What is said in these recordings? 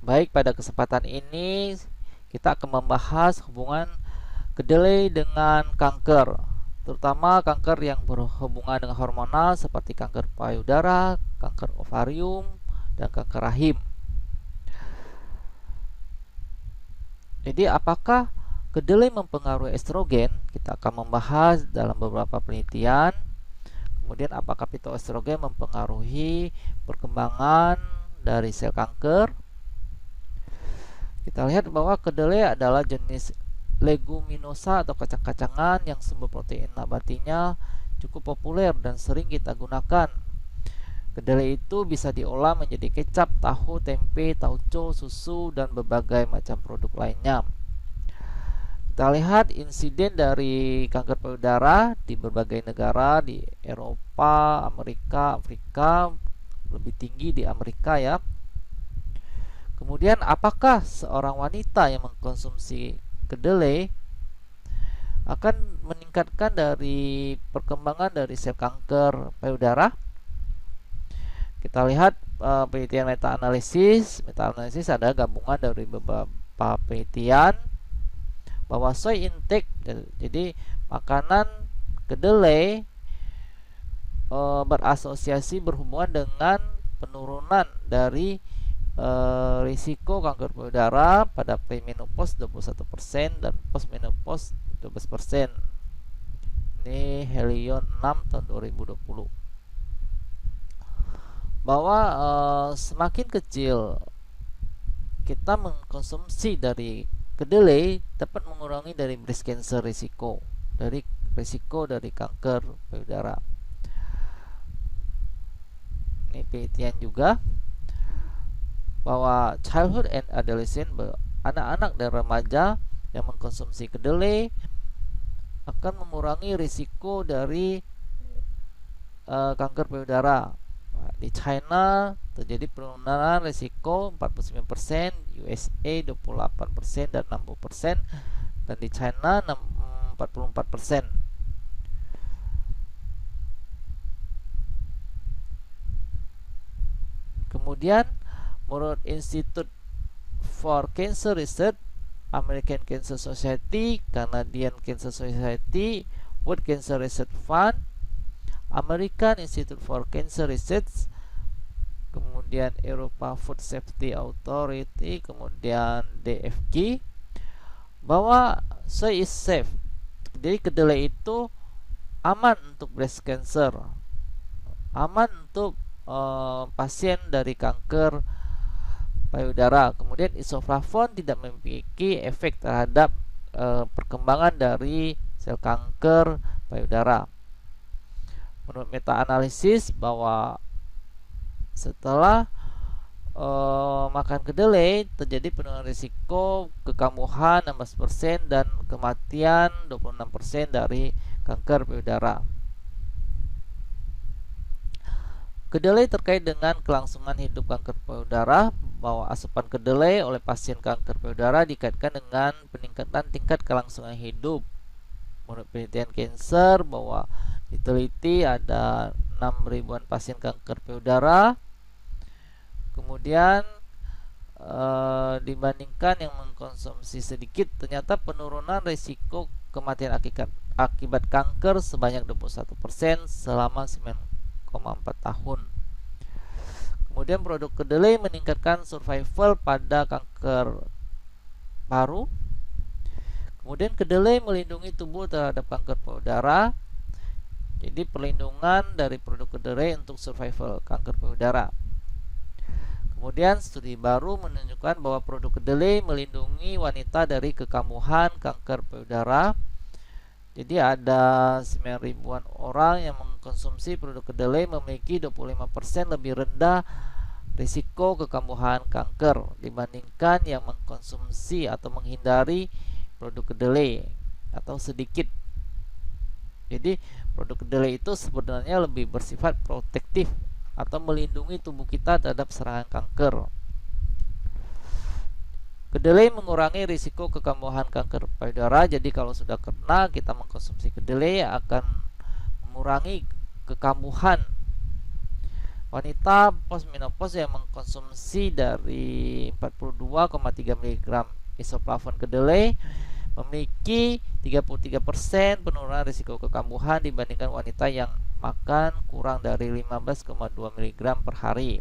Baik, pada kesempatan ini kita akan membahas hubungan kedelai dengan kanker, terutama kanker yang berhubungan dengan hormonal seperti kanker payudara, kanker ovarium, dan kanker rahim. Jadi, apakah kedelai mempengaruhi estrogen? Kita akan membahas dalam beberapa penelitian. Kemudian, apakah fitoestrogen mempengaruhi perkembangan dari sel kanker? Kita lihat bahwa kedelai adalah jenis leguminosa atau kacang-kacangan yang sumber protein nabatinya cukup populer dan sering kita gunakan. Kedelai itu bisa diolah menjadi kecap, tahu, tempe, tauco, susu, dan berbagai macam produk lainnya. Kita lihat insiden dari kanker payudara di berbagai negara di Eropa, Amerika, Afrika, lebih tinggi di Amerika ya. Kemudian, apakah seorang wanita yang mengkonsumsi kedelai akan meningkatkan dari perkembangan dari sel kanker payudara? Kita lihat penelitian meta-analisis. Meta-analisis adalah gabungan dari beberapa penelitian bahwa soy intake, jadi makanan kedelai, berasosiasi berhubungan dengan penurunan dari risiko kanker payudara pada premenopause 21% dan postmenopause 12%. Ini Helion 6 tahun 2020. Bahwa semakin kecil kita mengkonsumsi dari kedelai dapat mengurangi dari breast cancer risiko dari kanker payudara. Ini penelitian juga bahwa childhood and adolescent, anak-anak dan remaja yang mengkonsumsi kedelai akan mengurangi risiko dari kanker payudara. Di China terjadi penurunan risiko 49%, USA 28% dan 60%, dan di China 44%. Kemudian menurut Institute for Cancer Research, American Cancer Society, Canadian Cancer Society, World Cancer Research Fund, American Institute for Cancer Research, kemudian Europa Food Safety Authority, kemudian DFG, bahwa soy is safe. Jadi kedelai itu aman untuk breast cancer, aman untuk pasien dari kanker payudara. Kemudian isoflavon tidak memiliki efek terhadap perkembangan dari sel kanker payudara. Menurut meta-analisis bahwa setelah makan kedelai terjadi penurunan risiko kekambuhan 16% dan kematian 26% dari kanker payudara. Kedelai terkait dengan kelangsungan hidup kanker payudara, bahwa asupan kedelai oleh pasien kanker payudara dikaitkan dengan peningkatan tingkat kelangsungan hidup. Menurut penelitian cancer, bahwa diteliti ada 6.000-an pasien kanker payudara. Kemudian dibandingkan yang mengkonsumsi sedikit, ternyata penurunan risiko kematian akibat kanker sebanyak 21% selama 9,4 tahun. Kemudian produk kedelai meningkatkan survival pada kanker paru. Kemudian kedelai melindungi tubuh terhadap kanker payudara. Jadi perlindungan dari produk kedelai untuk survival kanker payudara. Kemudian studi baru menunjukkan bahwa produk kedelai melindungi wanita dari kekambuhan kanker payudara. Jadi ada 9.000-an orang yang mengkonsumsi produk kedelai memiliki 25% lebih rendah risiko kekambuhan kanker dibandingkan yang mengkonsumsi atau menghindari produk kedelai atau sedikit. Jadi produk kedelai itu sebenarnya lebih bersifat protektif atau melindungi tubuh kita terhadap serangan kanker. Kedelai mengurangi risiko kekambuhan kanker payudara. Jadi kalau sudah kena, kita mengkonsumsi kedelai akan mengurangi kekambuhan Wanita postmenopause yang mengkonsumsi dari 42,3 mg isoflavon kedelai memiliki 33% penurunan risiko kekambuhan dibandingkan wanita yang makan kurang dari 15,2 mg per hari.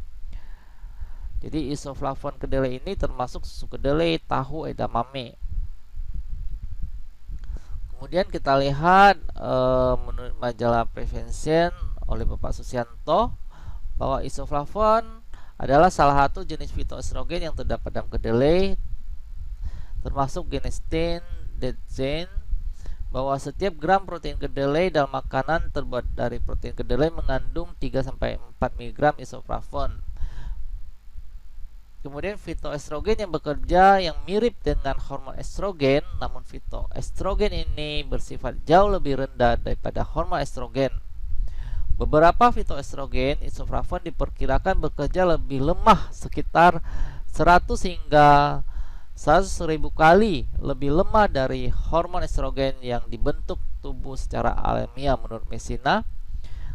Jadi isoflavon kedelai ini termasuk susu kedelai, tahu, edamame. Kemudian kita lihat menurut majalah Prevention oleh Bapak Susianto bahwa isoflavon adalah salah satu jenis fitoestrogen yang terdapat dalam kedelai, termasuk genistein, dextrin, bahwa setiap gram protein kedelai dalam makanan terbuat dari protein kedelai mengandung 3-4 mg isoflavon. Kemudian fitoestrogen yang bekerja yang mirip dengan hormon estrogen, namun fitoestrogen ini bersifat jauh lebih rendah daripada hormon estrogen. Beberapa fitoestrogen isoflavon diperkirakan bekerja lebih lemah, sekitar 100 hingga 100.000 kali lebih lemah dari hormon estrogen yang dibentuk tubuh secara alamiah menurut Messina.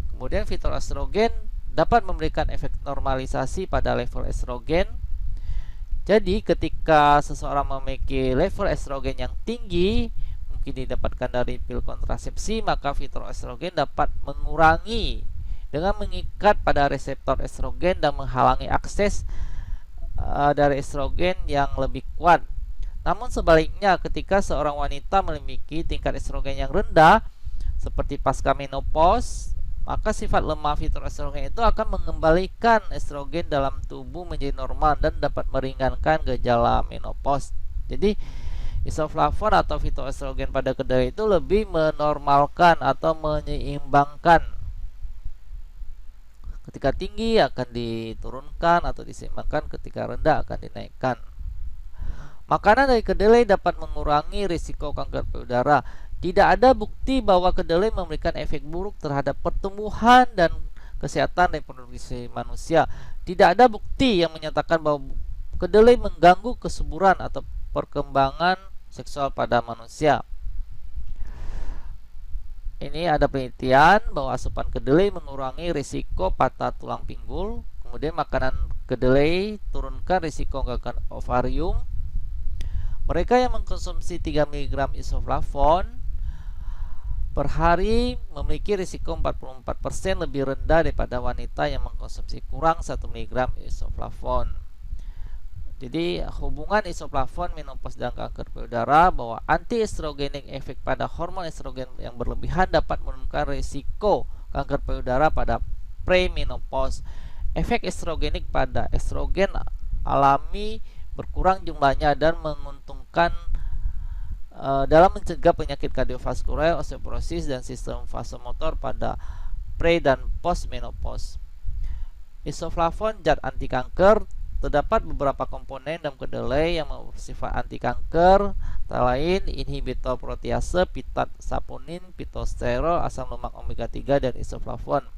Kemudian fitoestrogen dapat memberikan efek normalisasi pada level estrogen. Jadi ketika seseorang memiliki level estrogen yang tinggi, mungkin didapatkan dari pil kontrasepsi, maka fitoestrogen dapat mengurangi dengan mengikat pada reseptor estrogen dan menghalangi akses dari estrogen yang lebih kuat. Namun sebaliknya, ketika seorang wanita memiliki tingkat estrogen yang rendah seperti pasca menopause, maka sifat lemah fitoestrogen itu akan mengembalikan estrogen dalam tubuh menjadi normal dan dapat meringankan gejala menopause. Jadi isoflavon atau fitoestrogen pada kedelai itu lebih menormalkan atau menyeimbangkan. Ketika tinggi akan diturunkan atau diseimbangkan, ketika rendah akan dinaikkan. Makanan dari kedelai dapat mengurangi risiko kanker payudara. Tidak ada bukti bahwa kedelai memberikan efek buruk terhadap pertumbuhan dan kesehatan reproduksi manusia. Tidak ada bukti yang menyatakan bahwa kedelai mengganggu kesuburan atau perkembangan seksual pada manusia. Ini ada penelitian bahwa asupan kedelai mengurangi risiko patah tulang pinggul. Kemudian makanan kedelai turunkan risiko kanker ovarium. Mereka yang mengkonsumsi 3 mg isoflavon per hari memiliki risiko 44% lebih rendah daripada wanita yang mengkonsumsi kurang 1 mg isoflavon. Jadi hubungan isoflavon, menopause dan kanker payudara, bahwa anti-estrogenik efek pada hormon estrogen yang berlebihan dapat menurunkan risiko kanker payudara pada premenopause. Efek estrogenik pada estrogen alami berkurang jumlahnya dan menguntungkan dalam mencegah penyakit kardiovaskular, osteoporosis, dan sistem vasomotor pada pre dan post menopause. Isoflavon zat anti kanker. Terdapat beberapa komponen dalam kedelai yang bersifat anti kanker, antara lain inhibitor protease, pitat saponin, pitosterol, asam lemak omega 3, dan isoflavon.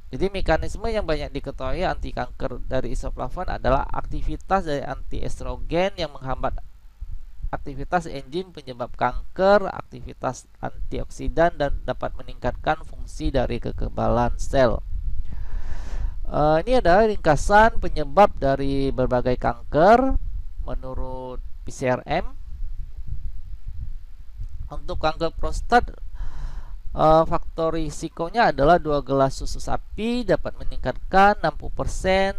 Jadi mekanisme yang banyak diketahui anti kanker dari isoflavon adalah aktivitas dari antiestrogen yang menghambat aktivitas enzim penyebab kanker, aktivitas antioksidan, dan dapat meningkatkan fungsi dari kekebalan sel. Ini adalah ringkasan penyebab dari berbagai kanker menurut PCRM. Untuk kanker prostat, faktor risikonya adalah 2 gelas susu sapi dapat meningkatkan 60%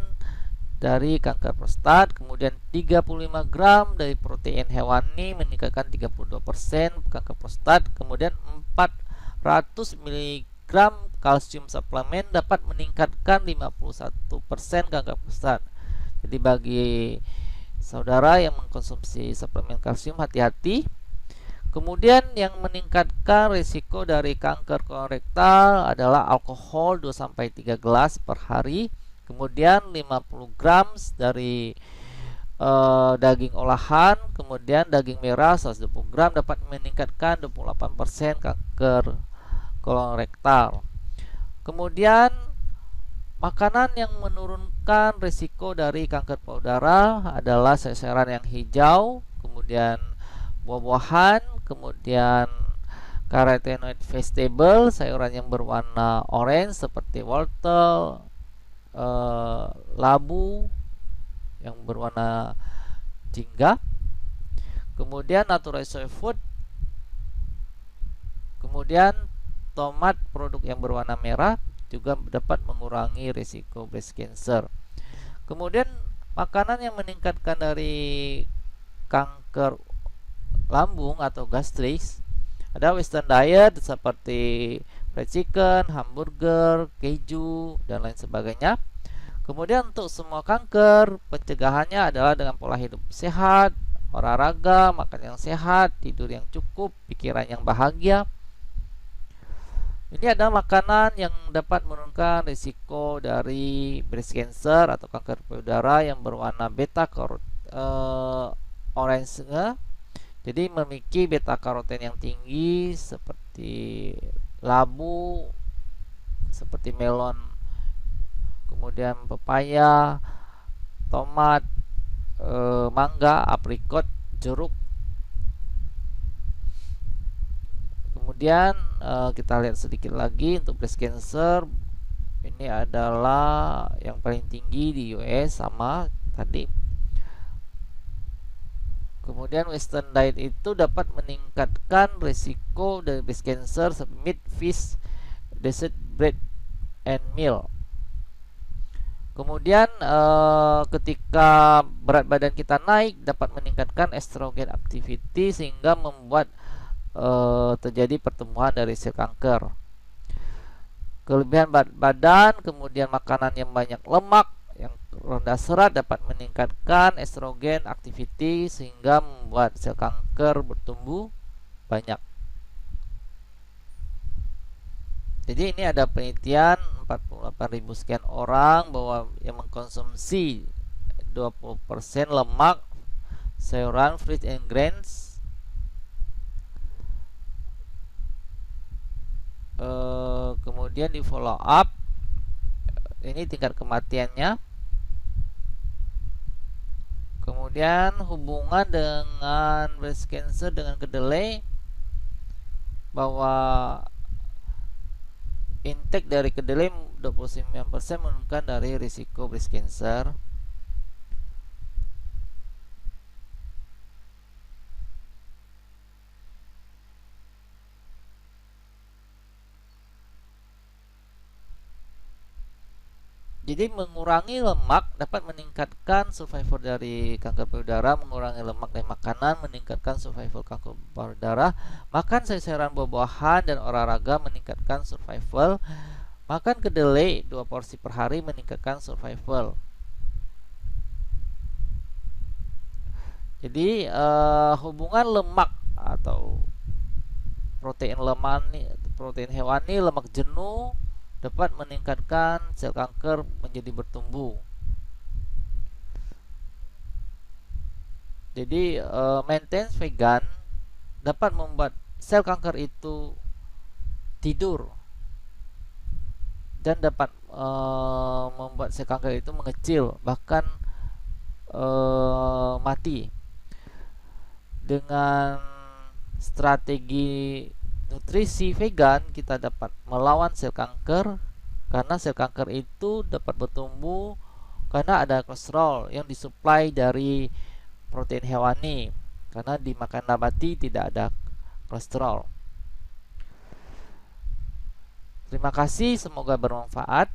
dari kanker prostat. Kemudian 35 gram dari protein hewani meningkatkan 32% kanker prostat. Kemudian 400 mg kalsium suplemen dapat meningkatkan 51% kanker prostat. Jadi bagi saudara yang mengkonsumsi suplemen kalsium, hati-hati. Kemudian yang meningkatkan risiko dari kanker kolorektal adalah alkohol 2-3 gelas per hari. Kemudian 50 gram dari daging olahan. Kemudian daging merah 120 gram dapat meningkatkan 28% kanker kolorektal. Kemudian makanan yang menurunkan risiko dari kanker payudara adalah sayuran yang hijau, kemudian buah-buahan, kemudian Carotenoid vegetable, sayuran yang berwarna orange seperti wortel, labu yang berwarna jingga. Kemudian natural soy food. Kemudian tomat produk yang berwarna merah juga dapat mengurangi risiko breast cancer. Kemudian makanan yang meningkatkan dari kanker lambung atau gastris, ada western diet seperti fried chicken, hamburger, keju, dan lain sebagainya. Kemudian untuk semua kanker, pencegahannya adalah dengan pola hidup sehat, olahraga, makan yang sehat, tidur yang cukup, pikiran yang bahagia. Ini adalah makanan yang dapat menurunkan risiko dari breast cancer atau kanker payudara yang berwarna beta orange. Jadi memiliki beta karoten yang tinggi seperti labu, seperti melon, kemudian pepaya, tomat, mangga, aprikot, jeruk. Kemudian kita lihat sedikit lagi untuk breast cancer. Ini adalah yang paling tinggi di US sama tadi. Kemudian western diet itu dapat meningkatkan risiko dari breast cancer seperti meat, fish, dessert, bread, and meal. Kemudian ketika berat badan kita naik dapat meningkatkan estrogen activity sehingga membuat terjadi pertumbuhan dari sel kanker. Kelebihan berat badan, kemudian makanan yang banyak lemak, yang rendah serat dapat meningkatkan estrogen activity sehingga membuat sel kanker bertumbuh banyak. Jadi ini ada penelitian 48.000 sekian orang bahwa yang mengkonsumsi 20% lemak, sayuran, fruit and grains, kemudian di follow up ini tingkat kematiannya, kemudian hubungan dengan breast cancer dengan kedelai, bahwa intake dari kedelai 29% menurunkan dari risiko breast cancer. Jadi mengurangi lemak dapat meningkatkan survival dari kanker payudara, mengurangi lemak dari makanan meningkatkan survival kanker payudara, makan sayur-sayuran, buah-buahan, dan olahraga meningkatkan survival, makan kedelai 2 porsi per hari meningkatkan survival. Jadi hubungan lemak atau protein hewani, lemak jenuh dapat meningkatkan sel kanker menjadi bertumbuh. Jadi maintenance vegan dapat membuat sel kanker itu tidur dan dapat membuat sel kanker itu mengecil, bahkan mati. Dengan strategi nutrisi vegan kita dapat melawan sel kanker, karena sel kanker itu dapat bertumbuh karena ada kolesterol yang disuplai dari protein hewani, karena di makanan nabati tidak ada kolesterol. Terima kasih, semoga bermanfaat.